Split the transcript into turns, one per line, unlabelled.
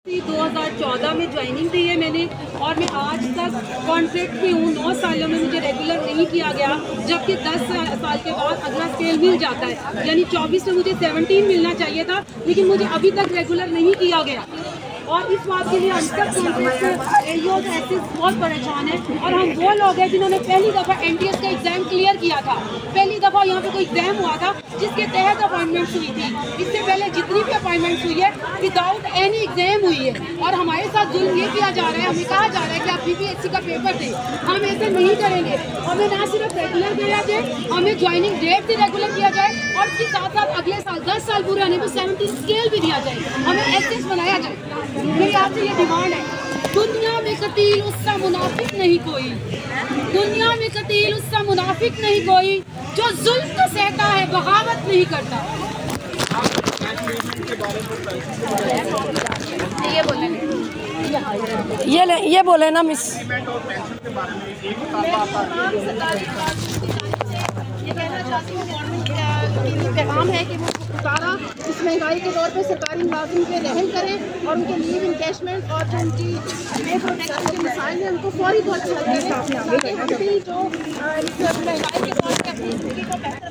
2014 में ज्वाइनिंग दी है मैंने और मैं आज तक कॉन्ट्रैक्ट पे हूँ। 9 सालों में मुझे रेगुलर नहीं किया गया, जबकि 10 साल के बाद अगला स्केल मिल जाता है। यानी 24 में मुझे 17 मिलना चाहिए था, लेकिन मुझे अभी तक रेगुलर नहीं किया गया। और इस बात के लिए हम सब कॉन्ट्रैक्ट बहुत परेशान है। और हम वो लोग हैं जिन्होंने पहली दफ़ा NTS का एग्ज़ाम क्लियर किया था। पहली दफ़ा यहाँ पे कोई एग्ज़ाम हुआ था जिसके तहत अपॉइंटमेंट्स हुई थी। इससे पहले जितनी भी अपॉइंटमेंट्स हुई है विदाउट एनी एग्ज़ाम हुई है। और हमारे साथ जुल्म ये किया जा रहा है, हमें कहा जा रहा है कि आप BPSC का पेपर दें। हम ऐसे नहीं करेंगे। हमें ना सिर्फ रेगुलर किया जाए, हमें ज्वाइनिंग डेट भी रेगुलर किया जाए और उसके साथ साथ अगले साल 10 साल पूरे आने पर 17 स्केल भी दिया जाए, हमें SS बनाया जाए। मेरी आपसे ये डिमांड है। दुनिया में कतील उसका मुनाफिक नहीं कोई, दुनिया में कतील उसका मुनाफिक नहीं कोई, जो जुल्म को सहता है बगावत नहीं करता।
ये बोले ना मिस।
ये कहना चाहती हूँ गवर्नमेंट पैगाम है कि वो सारा इस महंगाई के दौर पे सरकारी मुलाजिम पे रहम करें और उनके लीव इनकैशमेंट और जो उनकी पे प्रोटेक्शन के मिसाइल हैं उनको फौरी तौर पर हल करें, ताकि जो इस महंगाई के दौर पे अपनी जिंदगी को बेहतर